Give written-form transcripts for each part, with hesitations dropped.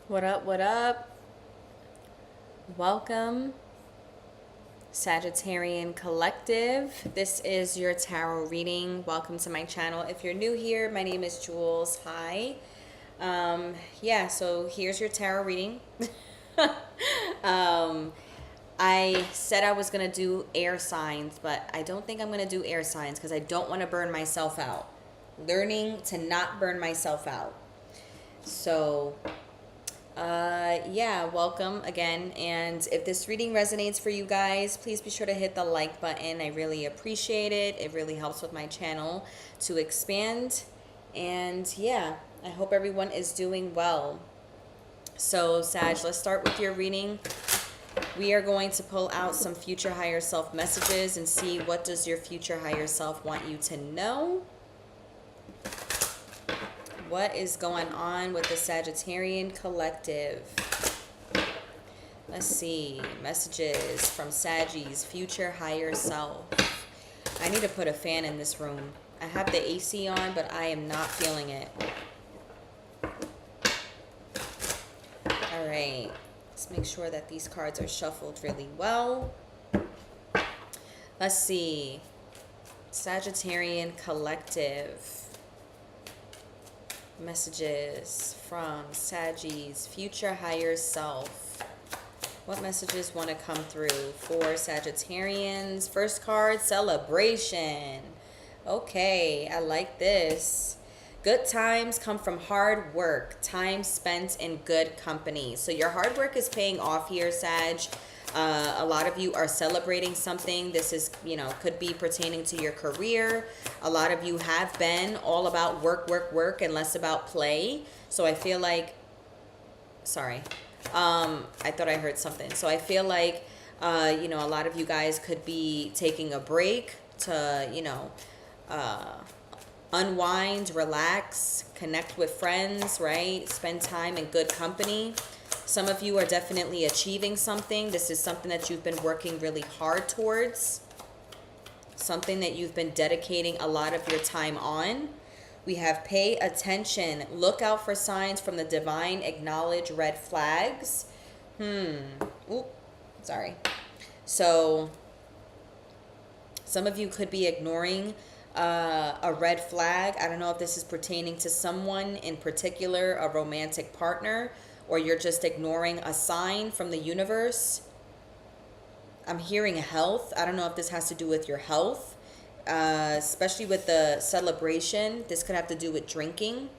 What up? What up? Welcome, Sagittarian Collective. This is your tarot reading. Welcome to my channel. If you're new here, my name is Jules. Hi. So here's your tarot reading. um, I said I was going to do air signs, but I don't think I'm going to do air signs because I don't want to burn myself out. Learning to not burn myself out. So welcome again. And if this reading resonates for you guys, please be sure to hit the like button. I really appreciate it. It really helps with my channel to expand. And yeah, I hope everyone is doing well. So Sag, let's start with your reading. We are going to pull out some future higher self messages and see what does your future higher self want you to know. What is going on with the Sagittarian Collective? Let's see. Messages from Saggy's future higher self. I need to put a fan in this room. I have the AC on, but I am not feeling it. All right. Let's make sure that these cards are shuffled really well. Let's see. Sagittarian Collective. Messages from Saggy's future higher self. What messages want to come through for Sagittarians? First card, celebration. Okay, I like this. Good times come from hard work, time spent in good company. So your hard work is paying off here, Sag. A lot of you are celebrating something. This is, could be pertaining to your career. A lot of you have been all about work, work, work, and less about play. So I feel like, I thought I heard something. So I feel like, a lot of you guys could be taking a break to, unwind, relax, connect with friends, right? Spend time in good company. Some of you are definitely achieving something. This is something that you've been working really hard towards. Something that you've been dedicating a lot of your time on. We have pay attention. Look out for signs from the divine. Acknowledge red flags. So some of you could be ignoring a red flag. I don't know if this is pertaining to someone in particular, a romantic partner, or you're just ignoring a sign from the universe. I'm hearing health. I don't know if this has to do with your health, especially with the celebration. This could have to do with drinking.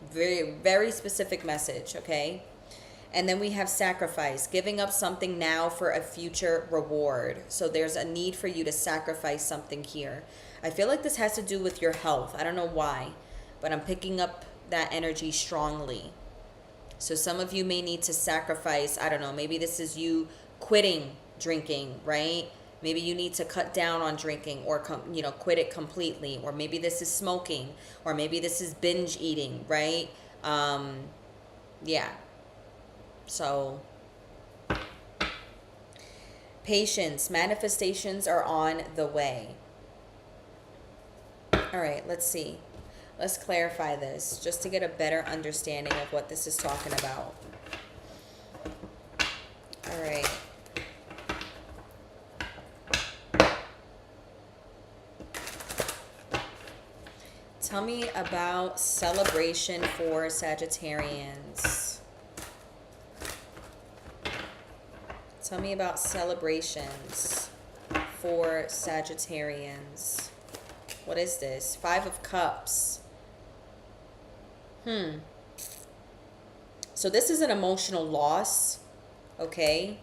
Very, very specific message, okay? And then we have sacrifice, giving up something now for a future reward. So there's a need for you to sacrifice something here. I feel like this has to do with your health. I don't know why, but I'm picking up that energy strongly. So some of you may need to sacrifice, I don't know, maybe this is you quitting drinking, right? Maybe you need to cut down on drinking or, quit it completely. Or maybe this is smoking, or maybe this is binge eating, right? So patience, manifestations are on the way. All right, let's see. Let's clarify this just to get a better understanding of what this is talking about. All right. Tell me about celebration for Sagittarians. Tell me about celebrations for Sagittarians. What is this? 5 of Cups. So this is an emotional loss, okay?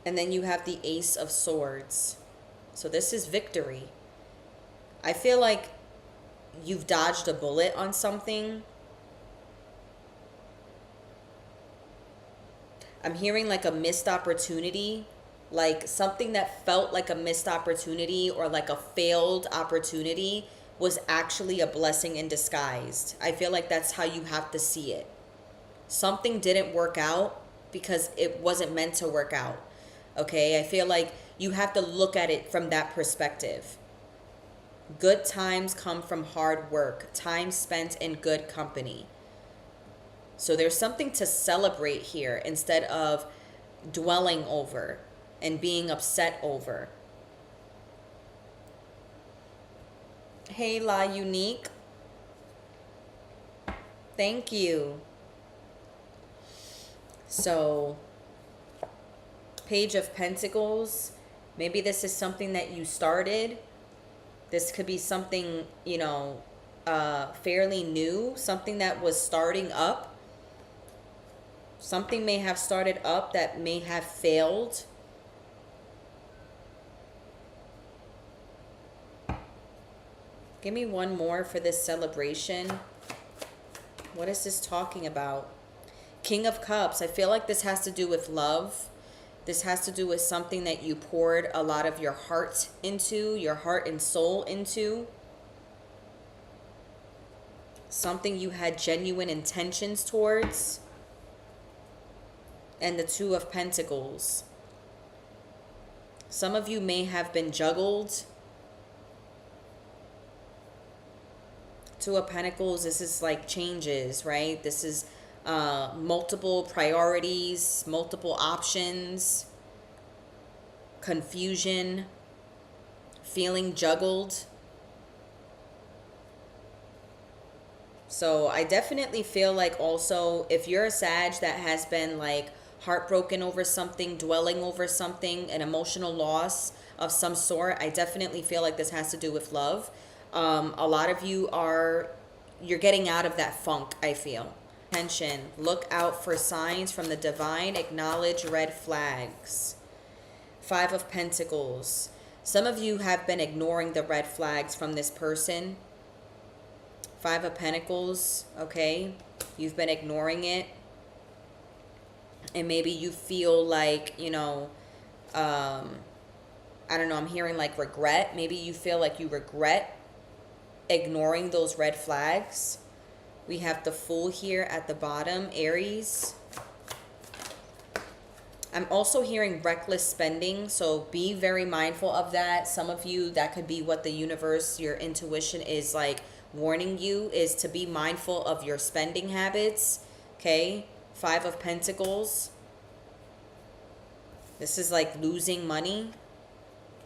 And then you have the Ace of Swords. So this is victory. I feel like you've dodged a bullet on something. I'm hearing like a missed opportunity. Like something that felt like a missed opportunity or like a failed opportunity was actually a blessing in disguise. I feel like that's how you have to see it. Something didn't work out because it wasn't meant to work out. Okay, I feel like you have to look at it from that perspective. Good times come from hard work, time spent in good company. So there's something to celebrate here instead of dwelling over and being upset over. Hey, La Unique. Thank you. So, Page of Pentacles. Maybe this is something that you started. This could be something, you know, fairly new. Something that was starting up. Something may have started up that may have failed. Give me one more for this celebration. What is this talking about? King of Cups. I feel like this has to do with love. This has to do with something that you poured a lot of your heart into, your heart and soul into. Something you had genuine intentions towards. And the Two of Pentacles. Some of you may have been juggled. Two of Pentacles, this is like changes, right? This is multiple priorities, multiple options, confusion, feeling juggled. So I definitely feel like also if you're a Sag that has been like heartbroken over something, dwelling over something, an emotional loss of some sort, I definitely feel like this has to do with love. A lot of you you're getting out of that funk, I feel. Attention, look out for signs from the divine, acknowledge red flags. Five of Pentacles. Some of you have been ignoring the red flags from this person. Five of Pentacles, okay? You've been ignoring it. And maybe you feel like, you know, I don't know, I'm hearing like regret. Maybe you feel like you regret ignoring those red flags. We have the Fool here at the bottom, Aries. I'm also hearing reckless spending, so be very mindful of that. Some of you, that could be what the universe, your intuition is like warning you, is to be mindful of your spending habits, okay? Five of Pentacles. This is like losing money.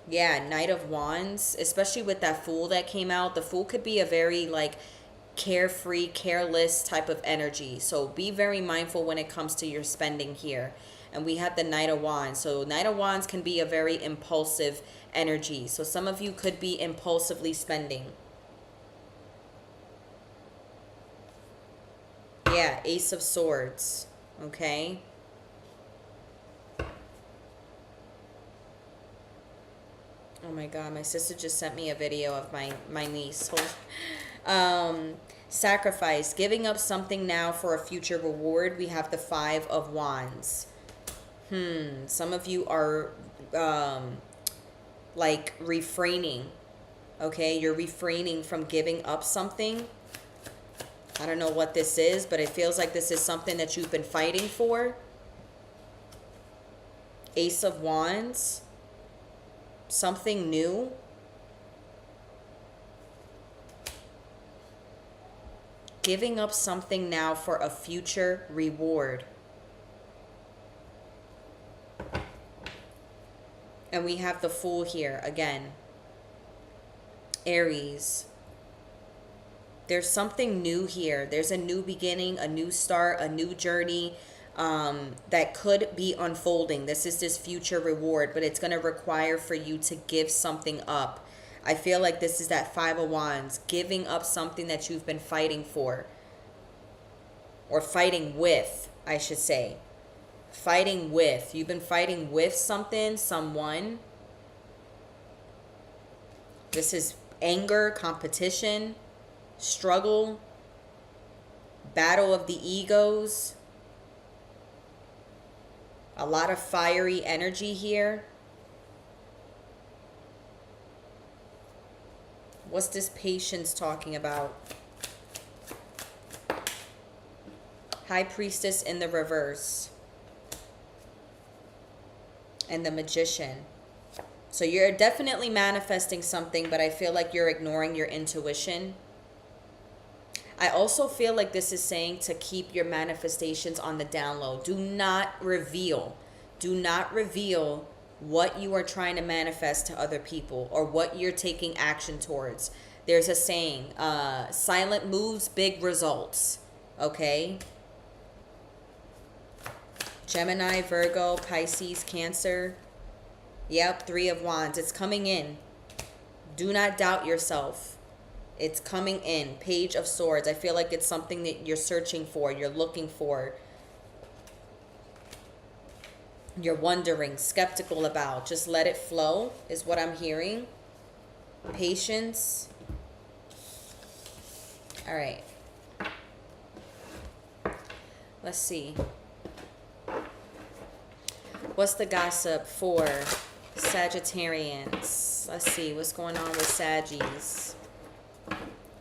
Yeah, Knight of Wands, especially with that Fool that came out. The Fool could be a very like carefree, careless type of energy. So be very mindful when it comes to your spending here. And we have the Knight of Wands. So Knight of Wands can be a very impulsive energy. So some of you could be impulsively spending. Yeah, Ace of Swords. Okay. Oh my God, my sister just sent me a video of my niece. Sacrifice, giving up something now for a future reward. We have the Five of Wands. Some of you are like refraining. Okay, you're refraining from giving up something. I don't know what this is, but it feels like this is something that you've been fighting for. Ace of Wands. Something new. Giving up something now for a future reward. And we have the Fool here again. Aries. There's something new here. There's a new beginning, a new start, a new journey that could be unfolding. This is this future reward, but it's going to require for you to give something up. I feel like this is that Five of Wands, giving up something that you've been fighting for. Or fighting with, I should say. Fighting with. You've been fighting with something, someone. This is anger, competition, struggle, battle of the egos. A lot of fiery energy here. What's this Patience talking about? High Priestess in the reverse. And the Magician. So you're definitely manifesting something, but I feel like you're ignoring your intuition. I also feel like this is saying to keep your manifestations on the down low. Do not reveal. Do not reveal what you are trying to manifest to other people or what you're taking action towards. There's a saying, silent moves, big results. Okay? Gemini, Virgo, Pisces, Cancer. Yep, Three of Wands. It's coming in. Do not doubt yourself. It's coming in. Page of Swords. I feel like it's something that you're searching for, you're looking for, you're wondering, skeptical about. Just let it flow is what I'm hearing. Patience. All right. Let's see. What's the gossip for Sagittarians? Let's see what's going on with Saggies.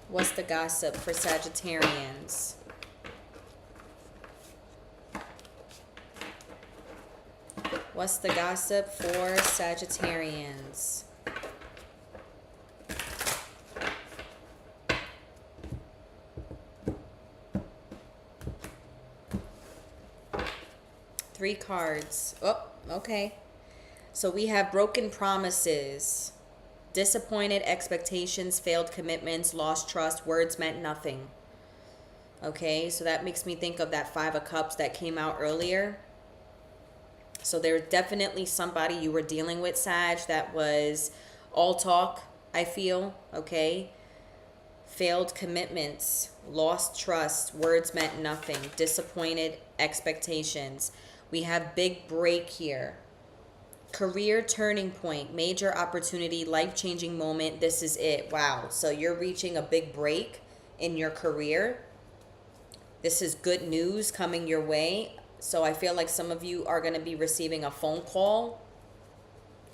What's the gossip for Sagittarians? What's the gossip for Sagittarians? Three cards. Oh, okay. So we have broken promises, disappointed expectations, failed commitments, lost trust, words meant nothing. Okay, so that makes me think of that Five of Cups that came out earlier. So there's definitely somebody you were dealing with, Sag, that was all talk, I feel, okay? Failed commitments, lost trust, words meant nothing, disappointed expectations. We have big break here. Career turning point, major opportunity, life-changing moment. This is it. Wow. So you're reaching a big break in your career. This is good news coming your way. So I feel like some of you are going to be receiving a phone call.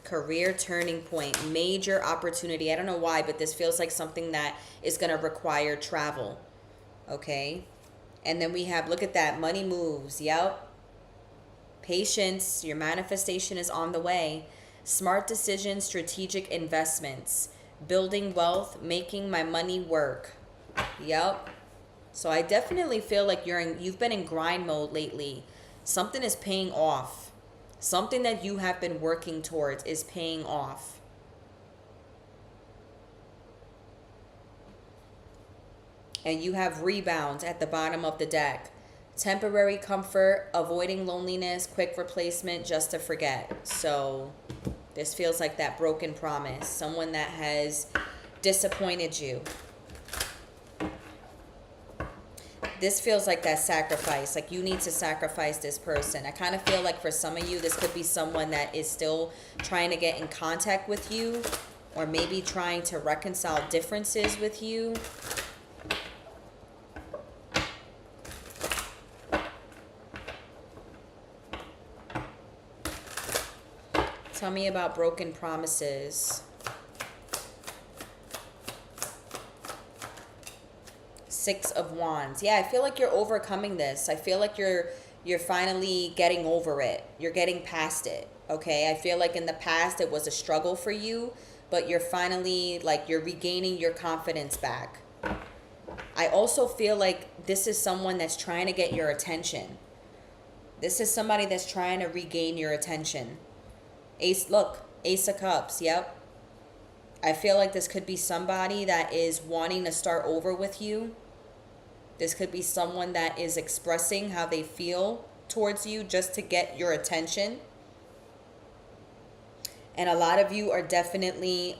Career turning point, major opportunity. I don't know why, but this feels like something that is going to require travel. Okay. And then we have, look at that, money moves. Yep. Patience, your manifestation is on the way. Smart decisions, strategic investments, building wealth, making my money work. Yep. So I definitely feel like you've been in grind mode lately. Something is paying off. Something that you have been working towards is paying off. And you have rebounds at the bottom of the deck. Temporary comfort, avoiding loneliness, quick replacement, just to forget. So this feels like that broken promise. Someone that has disappointed you. This feels like that sacrifice. Like you need to sacrifice this person. I kind of feel like for some of you, this could be someone that is still trying to get in contact with you, or maybe trying to reconcile differences with you. Tell me about broken promises. Six of Wands. Yeah, I feel like you're overcoming this. I feel like you're finally getting over it. You're getting past it. Okay? I feel like in the past it was a struggle for you, but you're finally, like, you're regaining your confidence back. I also feel like this is someone that's trying to get your attention. This is somebody that's trying to regain your attention. Ace of Cups. Yep. I feel like this could be somebody that is wanting to start over with you. This could be someone that is expressing how they feel towards you just to get your attention. And a lot of you are definitely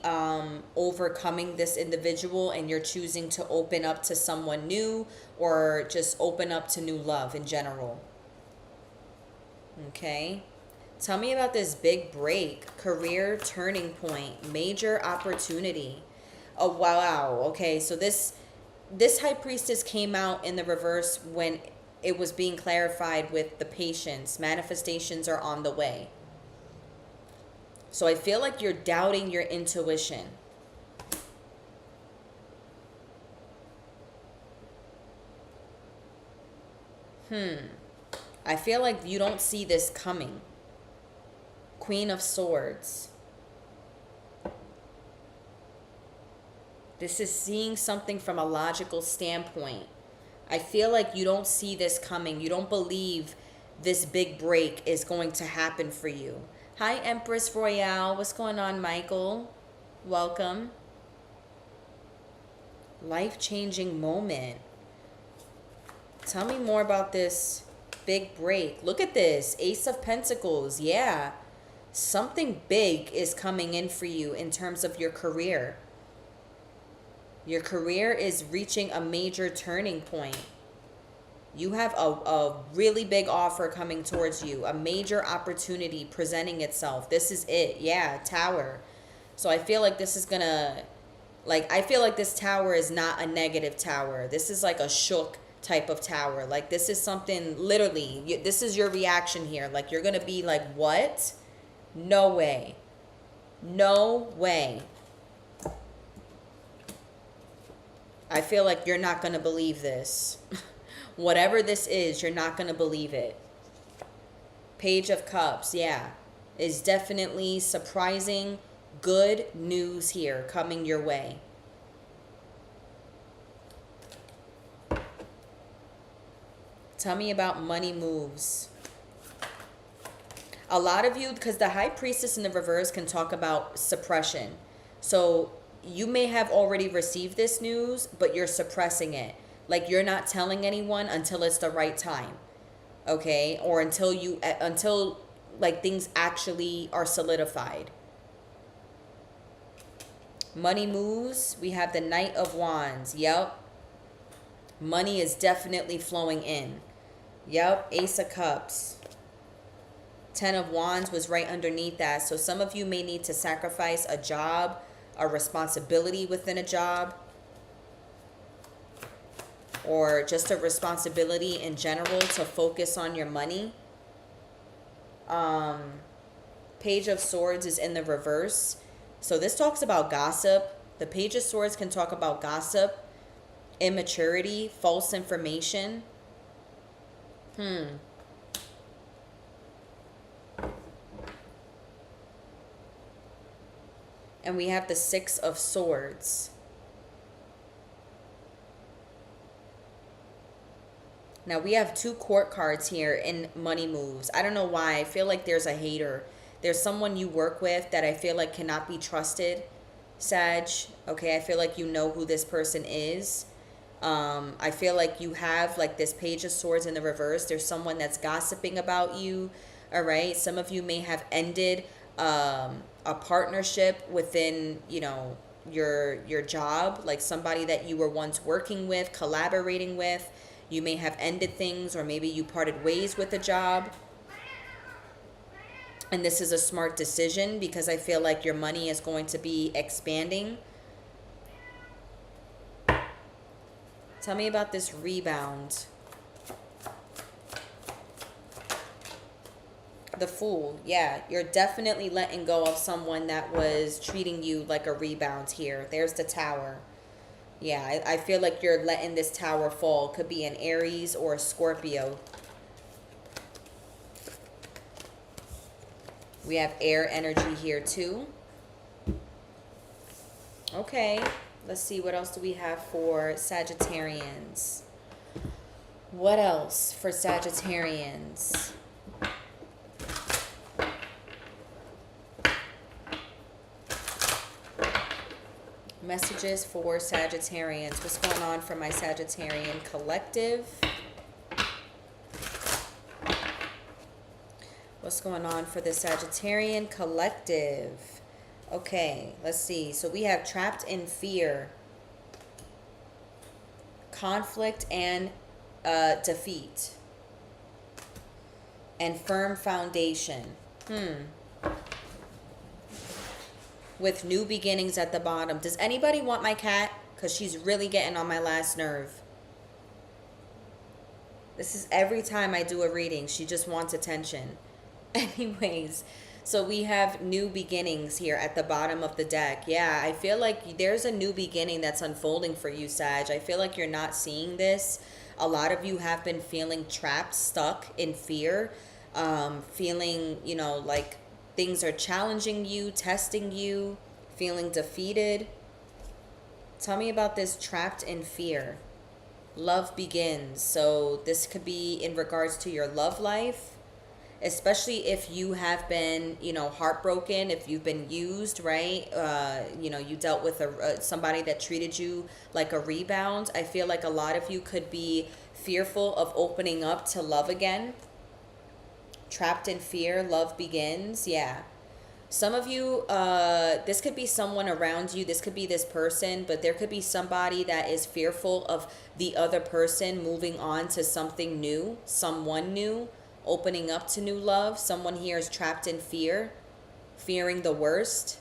overcoming this individual, and you're choosing to open up to someone new, or just open up to new love in general. Okay. Tell me about this big break, career turning point, major opportunity. Oh, wow. Okay, so this High Priestess came out in the reverse when it was being clarified with the patience. Manifestations are on the way. So I feel like you're doubting your intuition. I feel like you don't see this coming. Queen of Swords. This is seeing something from a logical standpoint. I feel like you don't see this coming. You don't believe this big break is going to happen for you. Hi, Empress Royale. What's going on, Michael? Welcome. Life-changing moment. Tell me more about this big break. Look at this. Ace of Pentacles. Yeah. Something big is coming in for you in terms of your career. Your career is reaching a major turning point. You have a really big offer coming towards you. A major opportunity presenting itself. This is it. Yeah, Tower. So I feel like this is gonna... Like, I feel like this tower is not a negative tower. This is like a shook type of tower. Like, this is something, literally, this is your reaction here. Like, you're going to be like, what? No way. No way. I feel like you're not going to believe this. Whatever this is, you're not going to believe it. Page of Cups, yeah. Is definitely surprising. Good news here coming your way. Tell me about money moves. A lot of you, because the High Priestess in the reverse can talk about suppression. So you may have already received this news, but you're suppressing it. Like, you're not telling anyone until it's the right time. Okay? Or until like things actually are solidified. Money moves. We have the Knight of Wands. Yep. Money is definitely flowing in. Yep. Ace of Cups. Ten of Wands was right underneath that. So some of you may need to sacrifice a job, a responsibility within a job, or just a responsibility in general to focus on your money. Page of Swords is in the reverse. So this talks about gossip. The Page of Swords can talk about gossip, immaturity, false information. And we have the Six of Swords. Now we have two court cards here in money moves. I don't know why. I feel like there's a hater. There's someone you work with that I feel like cannot be trusted, Sag. Okay, I feel like you know who this person is. I feel like you have like this Page of Swords in the reverse. There's someone that's gossiping about you. All right. Some of you may have ended a partnership within, you know, your job, like somebody that you were once working with, collaborating with. You may have ended things, or maybe you parted ways with a job. And this is a smart decision because I feel like your money is going to be expanding. Tell me about this rebound. The Fool. Yeah, you're definitely letting go of someone that was treating you like a rebound here. There's the Tower. Yeah, I feel like you're letting this tower fall. Could be an Aries or a Scorpio. We have air energy here too. Okay, let's see. What else do we have for Sagittarians? What else for Sagittarians? Messages for Sagittarians. What's going on for my Sagittarian collective? What's going on for the Sagittarian collective? Okay, let's see. So we have trapped in fear, conflict, and defeat, and firm foundation. With new beginnings at the bottom. Does anybody want my cat? Because she's really getting on my last nerve. This is every time I do a reading. She just wants attention. Anyways, so we have new beginnings here at the bottom of the deck. Yeah, I feel like there's a new beginning that's unfolding for you, Sag. I feel like you're not seeing this. A lot of you have been feeling trapped, stuck in fear, feeling, you know, like things are challenging you, testing you, feeling defeated. Tell me about this trapped in fear. Love begins. So this could be in regards to your love life, especially if you have been, heartbroken, if you've been used, right? You dealt with somebody that treated you like a rebound. I feel like a lot of you could be fearful of opening up to love again. Trapped in fear, love begins. Yeah. Some of you, this could be someone around you. This could be this person, but there could be somebody that is fearful of the other person moving on to something new, someone new, opening up to new love. Someone here is trapped in fear, fearing the worst,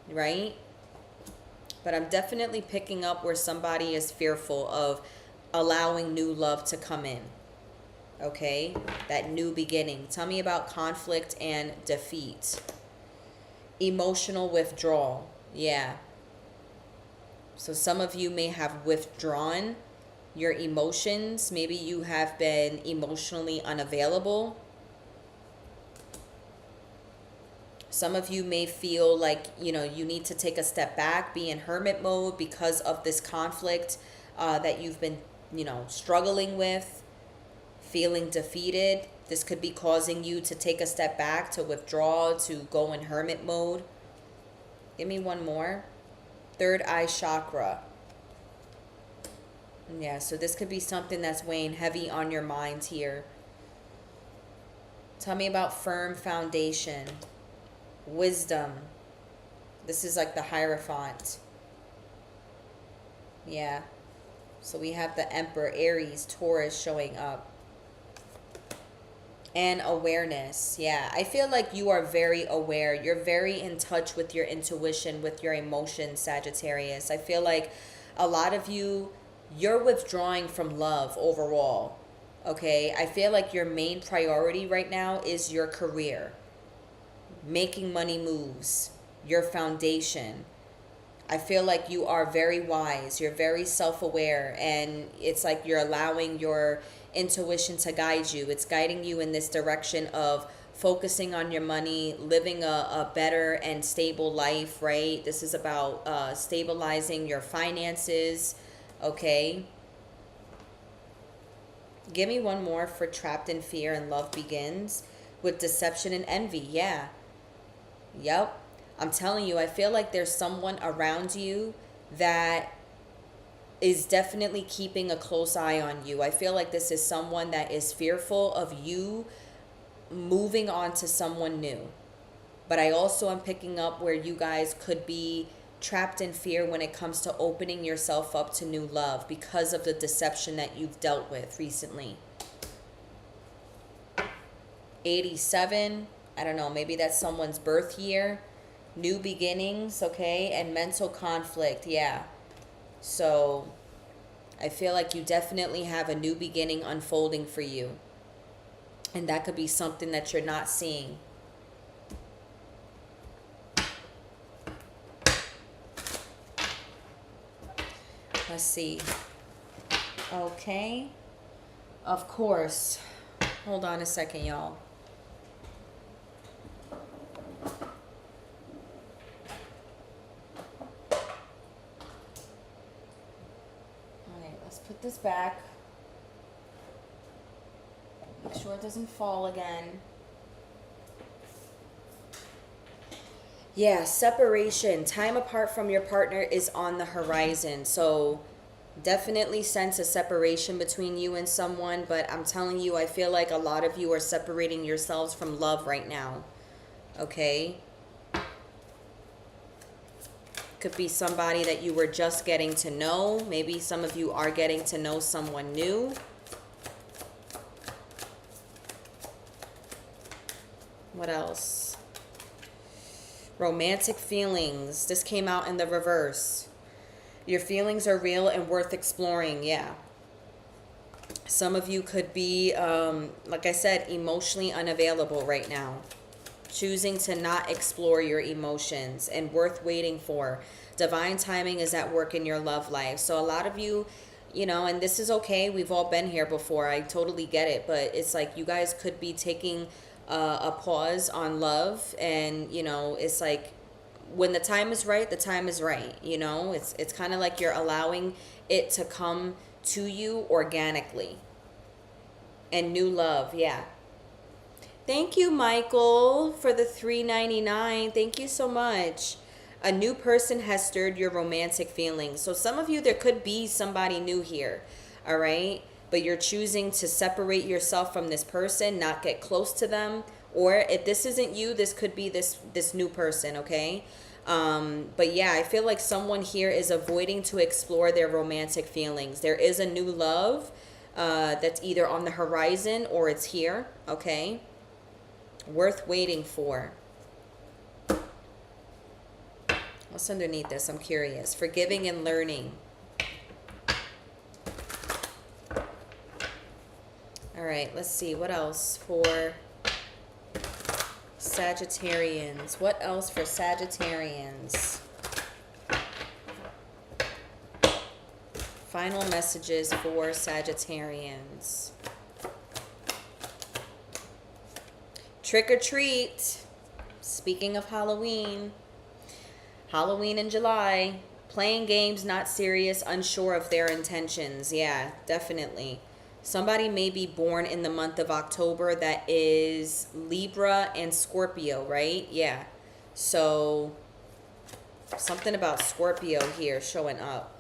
right? But I'm definitely picking up where somebody is fearful of allowing new love to come in. Okay? That new beginning. Tell me about conflict and defeat. Emotional withdrawal. Yeah. So some of you may have withdrawn your emotions. Maybe you have been emotionally unavailable. Some of you may feel like, you need to take a step back, be in hermit mode because of this conflict that you've been, struggling with, feeling defeated. This could be causing you to take a step back, to withdraw, to go in hermit mode. Give me one more. Third eye chakra. Yeah, so this could be something that's weighing heavy on your mind here. Tell me about firm foundation. Wisdom. This is like the Hierophant. Yeah. So we have the Emperor, Aries, Taurus showing up. And awareness. Yeah, I feel like you are very aware. You're very in touch with your intuition, with your emotions, Sagittarius. I feel like a lot of you, you're withdrawing from love overall. Okay, I feel like your main priority right now is your career, making money moves, your foundation. I feel like you are very wise. You're very self-aware, and it's like you're allowing your intuition to guide you. It's guiding you in this direction of focusing on your money, living a better and stable life, right? This is about stabilizing your finances, okay? Give me one more for trapped in fear and love begins with deception and envy. Yeah. Yep. I'm telling you, I feel like there's someone around you that is definitely keeping a close eye on you. I feel like this is someone that is fearful of you moving on to someone new. But I also am picking up where you guys could be trapped in fear when it comes to opening yourself up to new love because of the deception that you've dealt with recently. 87, I don't know, maybe that's someone's birth year. New beginnings, okay? And mental conflict, yeah. So I feel like you definitely have a new beginning unfolding for you. And that could be something that you're not seeing. Let's see. Okay. Of course. Hold on a second, y'all. Put this back. Make sure it doesn't fall again. Yeah, separation. Time apart from your partner is on the horizon. So definitely sense a separation between you and someone. But I'm telling you, I feel like a lot of you are separating yourselves from love right now. Okay? Could be somebody that you were just getting to know. Maybe some of you are getting to know someone new. What else? Romantic feelings. This came out in the reverse. Your feelings are real and worth exploring. Yeah. Some of you could be, like I said, emotionally unavailable right now. Choosing to not explore your emotions and worth waiting for. Divine timing is at work in your love life. So a lot of you, and this is okay. We've all been here before. I totally get it. But it's like you guys could be taking a pause on love. And, it's like when the time is right, the time is right. It's kind of like you're allowing it to come to you organically. And new love, yeah. Thank you, Michael, for the $3.99. Thank you so much. A new person has stirred your romantic feelings. So some of you, there could be somebody new here, all right? But you're choosing to separate yourself from this person, not get close to them. Or if this isn't you, this could be this new person, okay? But yeah, I feel like someone here is avoiding to explore their romantic feelings. There is a new love that's either on the horizon or it's here, okay? Worth waiting for. What's underneath this? I'm curious. Forgiving and learning. All right, let's see. What else for Sagittarians? What else for Sagittarians? Final messages for Sagittarians. Trick or treat. Speaking of Halloween. Halloween in July. Playing games, not serious, unsure of their intentions. Yeah, definitely. Somebody may be born in the month of October that is Libra and Scorpio, right? Yeah. So, something about Scorpio here showing up.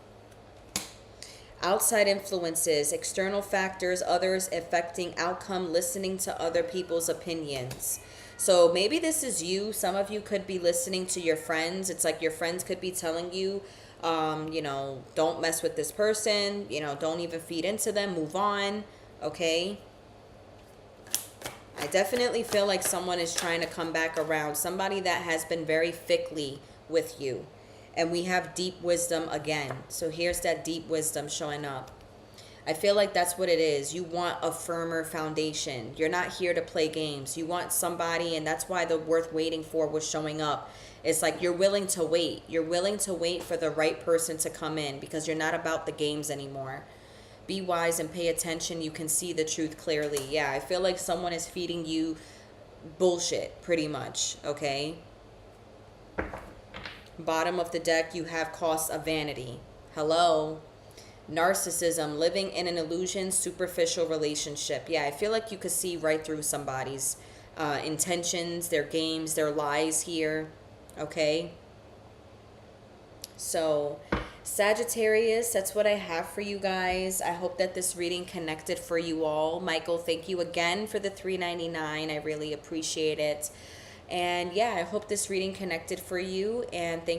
Outside influences, external factors, others affecting outcome, listening to other people's opinions. So maybe this is you. Some of you could be listening to your friends. It's like your friends could be telling you, don't mess with this person. Don't even feed into them. Move on. Okay. I definitely feel like someone is trying to come back around. Somebody that has been very fickly with you. And we have deep wisdom again. So here's that deep wisdom showing up. I feel like that's what it is. You want a firmer foundation. You're not here to play games. You want somebody, and that's why the worth waiting for was showing up. It's like you're willing to wait. You're willing to wait for the right person to come in because you're not about the games anymore. Be wise and pay attention. You can see the truth clearly. Yeah, I feel like someone is feeding you bullshit pretty much, okay? Bottom of the deck, you have costs of vanity. Hello. Narcissism, living in an illusion, superficial relationship. Yeah, I feel like you could see right through somebody's intentions, their games, their lies here. Okay. So, Sagittarius, that's what I have for you guys. I hope that this reading connected for you all. Michael, thank you again for the $3.99. I really appreciate it. And yeah, I hope this reading connected for you. And thank